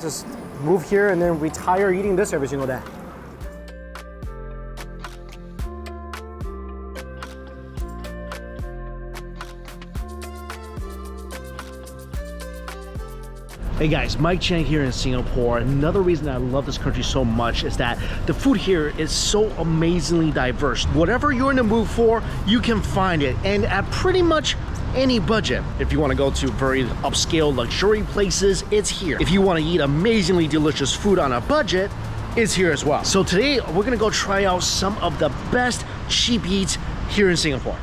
just move here and then retire eating this every single day. Hey guys, Mike Chang here in Singapore. Another reason I love this country so much is that the food here is so amazingly diverse. Whatever you're in the mood for, you can find it, and at pretty much any budget. If you want to go to very upscale luxury places, it's here. If you want to eat amazingly delicious food on a budget, it's here as well. So today we're gonna go try out some of the best cheap eats here in Singapore.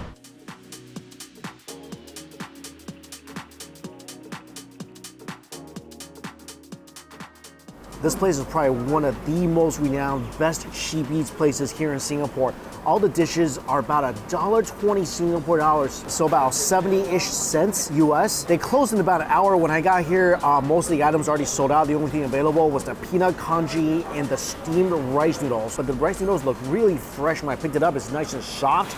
This place is probably one of the most renowned, best cheap eats places here in Singapore. All the dishes are about $1.20 Singapore dollars, so about 70-ish cents US. They closed in about an hour. When I got here, most of the items already sold out. The only thing available was the peanut congee and the steamed rice noodles. But the rice noodles look really fresh when I picked it up. It's nice and soft.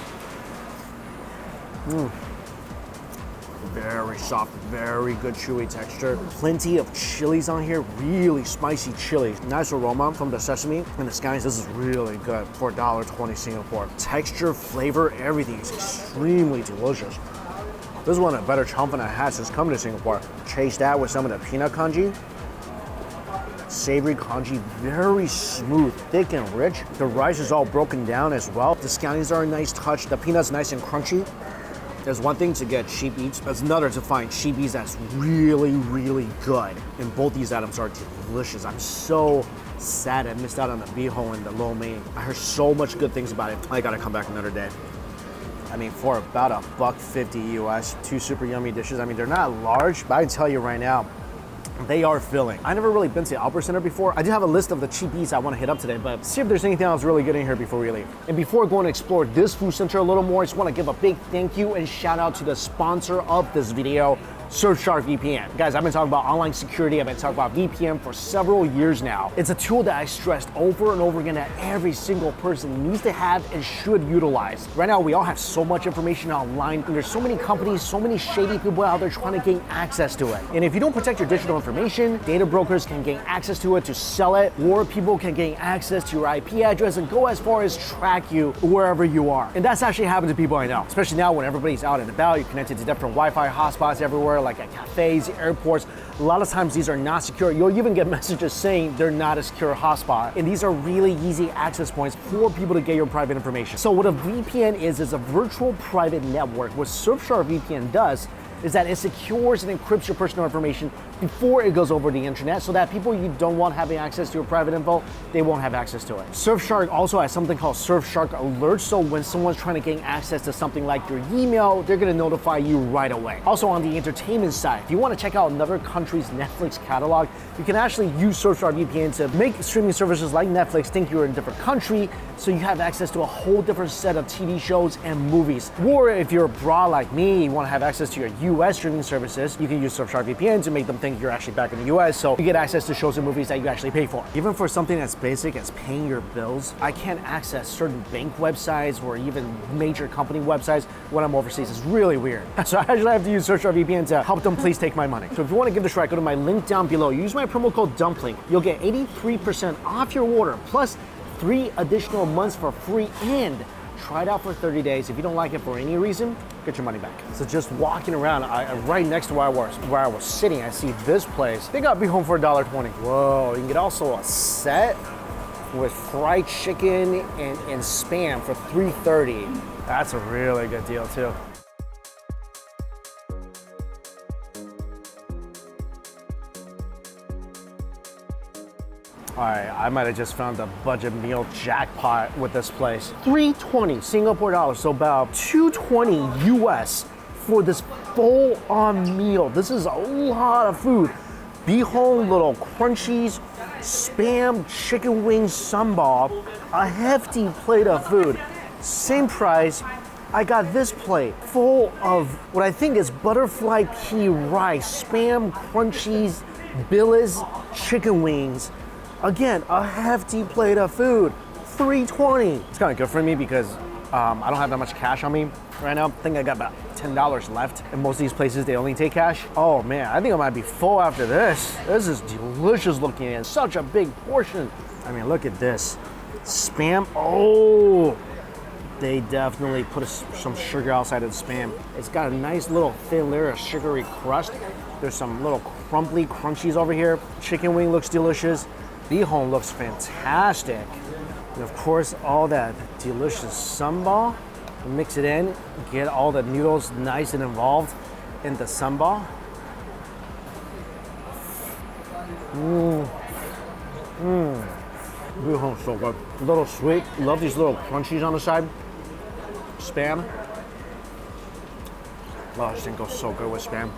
Very soft, very good chewy texture. Plenty of chilies on here, really spicy chili. Nice aroma from the sesame and the scallions. This is really good for $1.20 Singapore. Texture, flavor, everything is extremely delicious. This is one of the better chompan I had since coming to Singapore. Chase that with some of the peanut congee. Savory congee, very smooth, thick and rich. The rice is all broken down as well. The scallions are a nice touch. The peanuts nice and crunchy. There's one thing to get cheap eats, there's another to find cheap eats that's really, really good. And both these items are delicious. I'm so sad I missed out on the bihon and the lo mein. I heard so much good things about it. I gotta come back another day. I mean, for about $1.50 US, two super yummy dishes. I mean, they're not large, but I can tell you right now, they are filling. I never really been to Albert Center before. I do have a list of the cheap eats I want to hit up today, but see if there's anything else really good in here before we leave. And before going to explore this food center a little more, I just want to give a big thank you and shout out to the sponsor of this video, Surfshark VPN. Guys, I've been talking about online security. I've been talking about VPN for several years now. It's a tool that I stressed over and over again that every single person needs to have and should utilize. Right now, we all have so much information online, and there's so many companies, so many shady people out there trying to gain access to it. And if you don't protect your digital information, data brokers can gain access to it to sell it, or people can gain access to your IP address and go as far as track you wherever you are. And that's actually happened to people I know, especially now when everybody's out and about, you're connected to different Wi-Fi hotspots everywhere, like at cafes, airports. A lot of times these are not secure. You'll even get messages saying they're not a secure hotspot. And these are really easy access points for people to get your private information. So what a VPN is a virtual private network. What Surfshark VPN does is that it secures and encrypts your personal information before it goes over the internet, so that people you don't want having access to your private info, they won't have access to it. Surfshark also has something called Surfshark Alerts, so when someone's trying to gain access to something like your email, they're gonna notify you right away. Also on the entertainment side, if you wanna check out another country's Netflix catalog, you can actually use Surfshark VPN to make streaming services like Netflix think you're in a different country, so you have access to a whole different set of TV shows and movies. Or if you're abroad like me, you wanna have access to your US streaming services, you can use Surfshark VPN to make them think you're actually back in the US, so you get access to shows and movies that you actually pay for. Even for something as basic as paying your bills, I can't access certain bank websites or even major company websites when I'm overseas. It's really weird. So I actually have to use Surfshark VPN to help them please take my money. So if you want to give this a try, go to my link down below. Use my promo code DUMPLING. You'll get 83% off your order, plus 3 additional months for free, and try it out for 30 days. If you don't like it for any reason, get your money back. So just walking around, right next to where I was sitting, I see this place. They got bihon for $1.20. Whoa, you can get also a set with fried chicken and Spam for $3.30. That's a really good deal too. All right, I might have just found a budget meal jackpot with this place. $3.20 Singapore dollars, so about $2.20 US for this full-on meal. This is a lot of food. Bihon, little crunchies, Spam, chicken wings, sambal, a hefty plate of food. Same price. I got this plate full of what I think is butterfly pea rice, Spam, crunchies, billies, chicken wings. Again, a hefty plate of food, $3.20. It's kind of good for me because I don't have that much cash on me right now. I think I got about $10 left. And most of these places, they only take cash. Oh man, I think I might be full after this. This is delicious looking and such a big portion. I mean, look at this. Spam, oh. They definitely put some sugar outside of the Spam. It's got a nice little thin layer of sugary crust. There's some little crumbly crunchies over here. Chicken wing looks delicious. Bihon looks fantastic. And of course, all that delicious sambal. Mix it in, get all the noodles nice and involved in the sambal. Bihon's so good. A little sweet. Love these little crunchies on the side. Spam. Oh, this thing goes so good with Spam.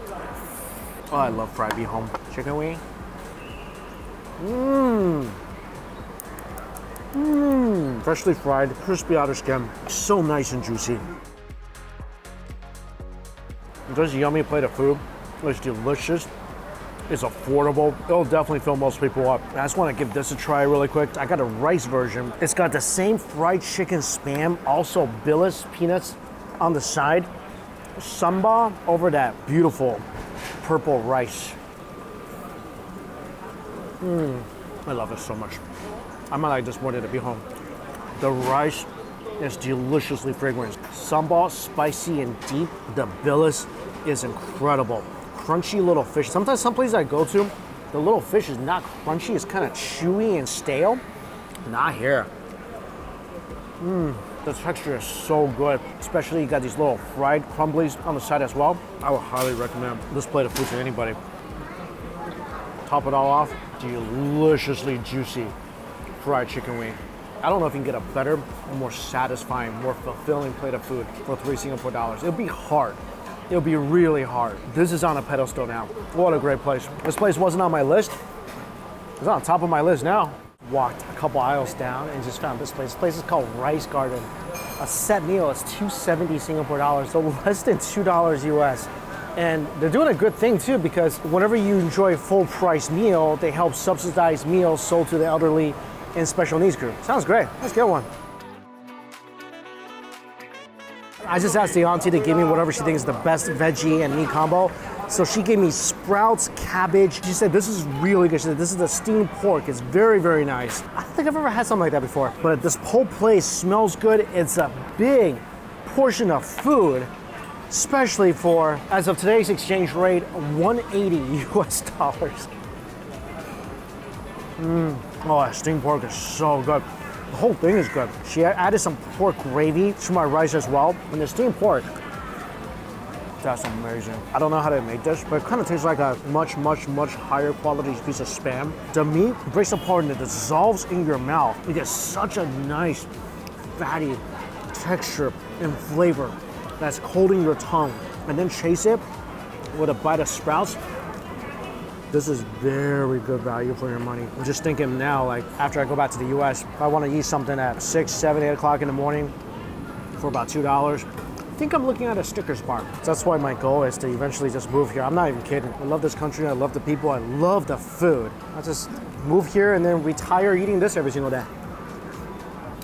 Oh, I love fried bihon. Chicken wing. Freshly fried, crispy outer skin. So nice and juicy. This yummy plate of food. It's delicious. It's affordable. It'll definitely fill most people up. I just want to give this a try really quick. I got a rice version. It's got the same fried chicken Spam, also billis peanuts on the side. Sambal over that beautiful purple rice. I love this so much. I might like this more than the bihon. The rice is deliciously fragrant. Sambal, spicy and deep. The billis is incredible. Crunchy little fish. Sometimes some places I go to, the little fish is not crunchy. It's kind of chewy and stale. Not here. The texture is so good. Especially you got these little fried crumblies on the side as well. I would highly recommend this plate of food to anybody. Top it all off, deliciously juicy fried chicken wing. I don't know if you can get a better, more satisfying, more fulfilling plate of food for $3 Singapore. It'll be hard. It'll be really hard. This is on a pedestal now. What a great place. This place wasn't on my list. It's on top of my list now. Walked a couple aisles down and just found this place. This place is called Rice Garden. A set meal is $270 Singapore, so less than $2 US. And they're doing a good thing too, because whenever you enjoy a full price meal, they help subsidize meals sold to the elderly and special needs group. Sounds great. Let's get one. I just asked the auntie to give me whatever she thinks is the best veggie and meat combo. So she gave me sprouts, cabbage. She said this is really good. She said this is the steamed pork. It's very, very nice. I don't think I've ever had something like that before. But this whole place smells good. It's a big portion of food, especially for, as of today's exchange rate, $180 US. Oh, that steamed pork is so good. The whole thing is good. She added some pork gravy to my rice as well. And the steamed pork, that's amazing. I don't know how they make this, but it kind of tastes like a much, much, much higher quality piece of Spam. The meat breaks apart and it dissolves in your mouth. You get such a nice, fatty texture and flavor that's coating your tongue. And then chase it with a bite of sprouts. This is very good value for your money. I'm just thinking now, like after I go back to the US, if I want to eat something at 6, 7, 8 o'clock in the morning for about $2, I think I'm looking at a Snickers bar. That's why my goal is to eventually just move here. I'm not even kidding. I love this country. I love the people. I love the food. I'll just move here and then retire eating this every single day.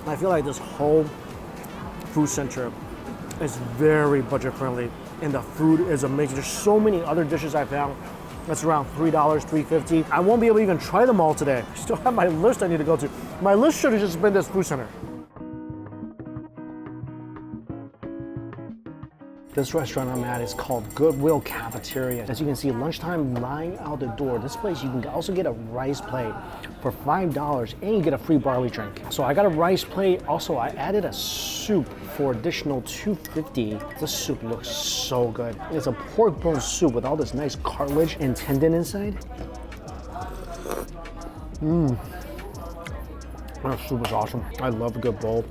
I feel like this whole food center is very budget friendly and the food is amazing. There's so many other dishes I found that's around $3, $3.50. I won't be able to even try them all today. I still have my list I need to go to. My list should have just been this food center. This restaurant I'm at is called Goodwill Cafeteria. As you can see, lunchtime lying out the door. This place, you can also get a rice plate for $5 and you get a free barley drink. So I got a rice plate. Also, I added a soup for additional $2.50. This soup looks so good. It's a pork bone soup with all this nice cartilage and tendon inside. That soup is awesome. I love a good bowl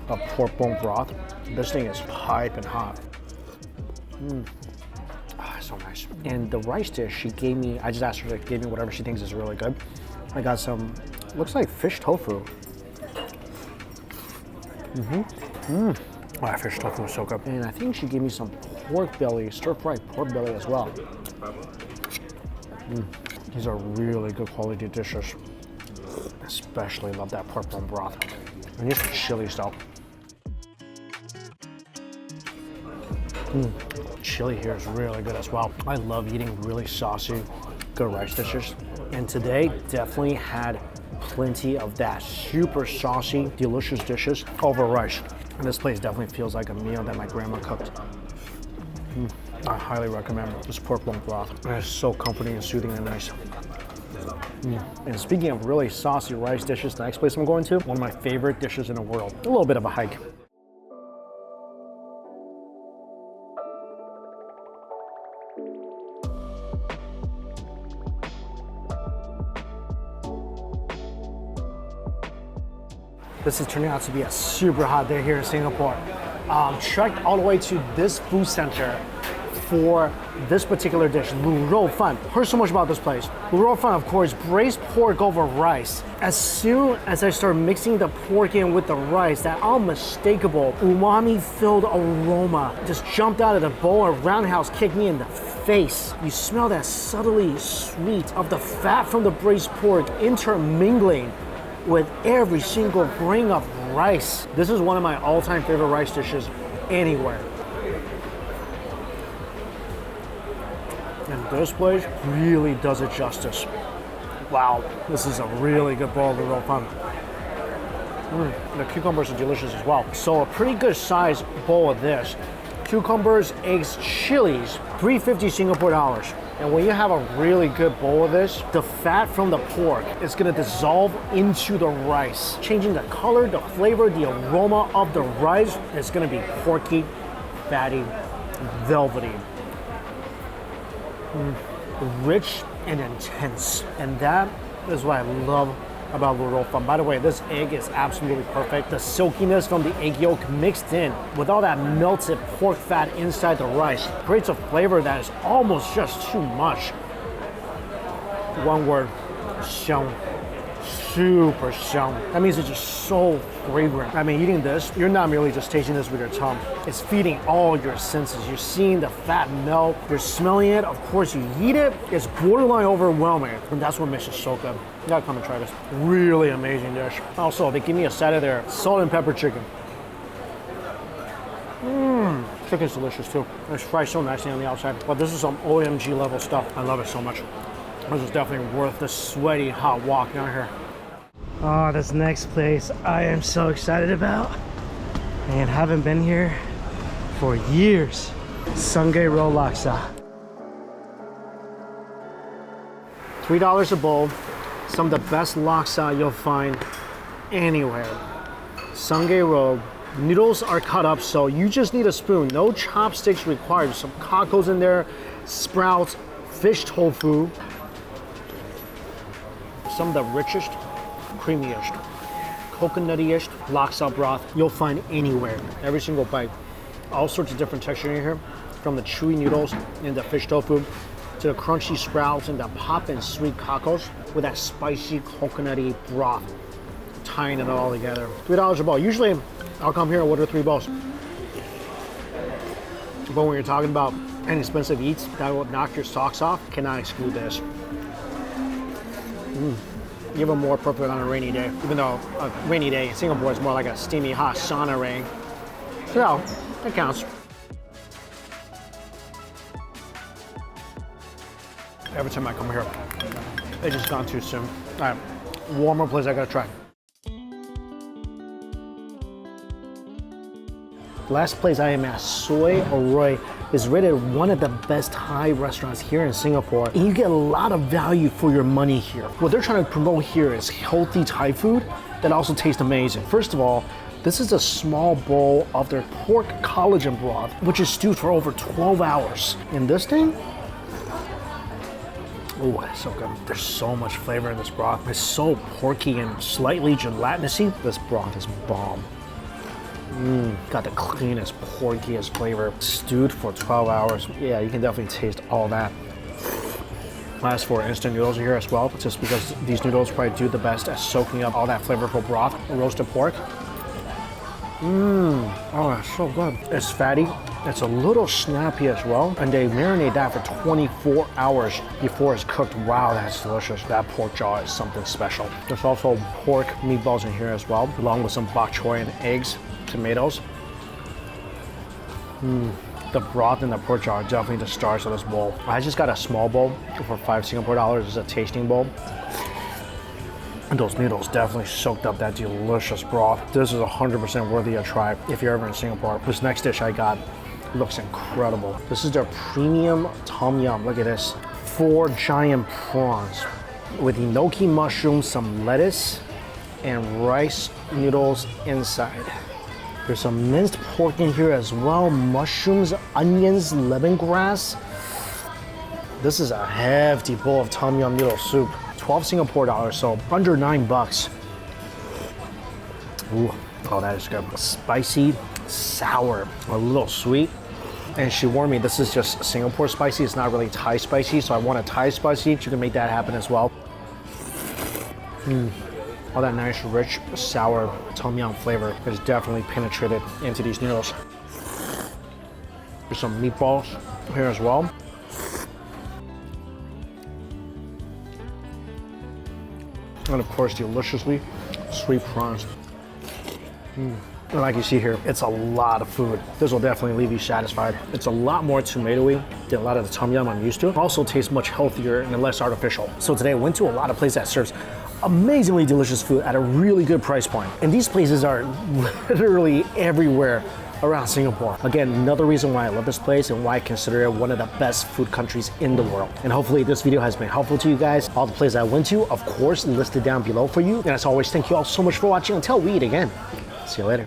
of pork bone broth. This thing is piping hot. So nice. And the rice dish she gave me, I just asked her to give me whatever she thinks is really good. I got some, looks like fish tofu. Oh, that fish tofu is so good. And I think she gave me some pork belly, stir-fried pork belly as well. These are really good quality dishes. Especially love that pork bone broth. And just the chili stuff. Chili here is really good as well. I love eating really saucy, good rice dishes. And today definitely had plenty of that super saucy, delicious dishes over rice. And this place definitely feels like a meal that my grandma cooked. I highly recommend this pork bone broth. It's so comforting and soothing and nice. And speaking of really saucy rice dishes, the next place I'm going to, one of my favorite dishes in the world. A little bit of a hike. This is turning out to be a super hot day here in Singapore. Trekked all the way to this food center for this particular dish, Lu Rou Fan. Heard so much about this place. Lu Rou Fan, of course, braised pork over rice. As soon as I start mixing the pork in with the rice, that unmistakable umami-filled aroma just jumped out of the bowl. A roundhouse kicked me in the face. You smell that subtly sweet of the fat from the braised pork intermingling with every single grain of rice. This is one of my all-time favorite rice dishes anywhere. And this place really does it justice. Wow, this is a really good bowl of Rou Fan. The cucumbers are delicious as well. So a pretty good size bowl of this. Cucumbers, eggs, chilies, $3.50 Singapore dollars. And when you have a really good bowl of this, the fat from the pork is gonna dissolve into the rice, changing the color, the flavor, the aroma of the rice. It's gonna be porky, fatty, velvety, rich and intense. And that is what I love about Lu Rou Fan. By the way, this egg is absolutely perfect. The silkiness from the egg yolk mixed in with all that melted pork fat inside the rice creates a flavor that is almost just too much. One word, xiang. Super xiang. That means it's just so fragrant. I mean, eating this, you're not merely just tasting this with your tongue. It's feeding all your senses. You're seeing the fat melt. You're smelling it. Of course, you eat it. It's borderline overwhelming. And that's what makes it so good. You gotta come and try this. Really amazing dish. Also, they give me a side of their salt and pepper chicken. Chicken's delicious too. It's fried so nicely on the outside. But this is some OMG level stuff. I love it so much. This is definitely worth the sweaty, hot walk down here. Oh, this next place I am so excited about. And haven't been here for years. Sungei Roll Laksa. $3 a bowl. Some of the best laksa you'll find anywhere. Sungei Roll. Noodles are cut up, so you just need a spoon. No chopsticks required. Some cockles in there, sprouts, fish tofu. Some of the richest, creamiest, coconutty-ish laksa broth you'll find anywhere. Every single bite. All sorts of different texture in here, from the chewy noodles and the fish tofu to the crunchy sprouts and the poppin' sweet cockles with that spicy coconutty broth, tying it all together. $3 a bowl. Usually I'll come here and order 3 bowls. But when you're talking about inexpensive eats that will knock your socks off, cannot exclude this. Even more perfect on a rainy day, even though a rainy day in Singapore is more like a steamy, hot sauna rain. So, it counts. Every time I come here, it's just gone too soon. All right, one more place I gotta try. Last place I am at, Soi Aroy, is rated one of the best Thai restaurants here in Singapore. And you get a lot of value for your money here. What they're trying to promote here is healthy Thai food that also tastes amazing. First of all, this is a small bowl of their pork collagen broth, which is stewed for over 12 hours. And this thing, oh, it's so good. There's so much flavor in this broth. It's so porky and slightly gelatinous-y. This broth is bomb. Got the cleanest, porkiest flavor. Stewed for 12 hours. Yeah, you can definitely taste all that. Last for instant noodles here as well, just because these noodles probably do the best at soaking up all that flavorful broth. Roasted pork. Oh, it's so good. It's fatty. It's a little snappy as well. And they marinate that for 24 hours before it's cooked. Wow, that's delicious. That pork jaw is something special. There's also pork meatballs in here as well, along with some bok choy and eggs, tomatoes. The broth and the pork chow are definitely the stars of this bowl. I just got a small bowl for 5 Singapore dollars. It's a tasting bowl. And those noodles definitely soaked up that delicious broth. This is 100% worthy a try if you're ever in Singapore. This next dish I got looks incredible. This is their premium tom yum. Look at this. 4 giant prawns with enoki mushrooms, some lettuce, and rice noodles inside. There's some minced pork in here as well, mushrooms, onions, lemongrass. This is a hefty bowl of tom yum noodle soup. 12 Singapore dollars, so under $9. Ooh, oh, that is good. Spicy, sour, a little sweet. And she warned me this is just Singapore spicy. It's not really Thai spicy, so I want a Thai spicy. You can make that happen as well. All that nice, rich, sour tom yum flavor is definitely penetrated into these noodles. There's some meatballs here as well. And of course, deliciously sweet prawns. And like you see here, it's a lot of food. This will definitely leave you satisfied. It's a lot more tomatoey than a lot of the tom yum I'm used to. It also tastes much healthier and less artificial. So today I went to a lot of places that serves amazingly delicious food at a really good price point. And these places are literally everywhere around Singapore. Again, another reason why I love this place and why I consider it one of the best food countries in the world. And hopefully this video has been helpful to you guys. All the places I went to, of course, listed down below for you. And as always, thank you all so much for watching. Until we eat again, see you later.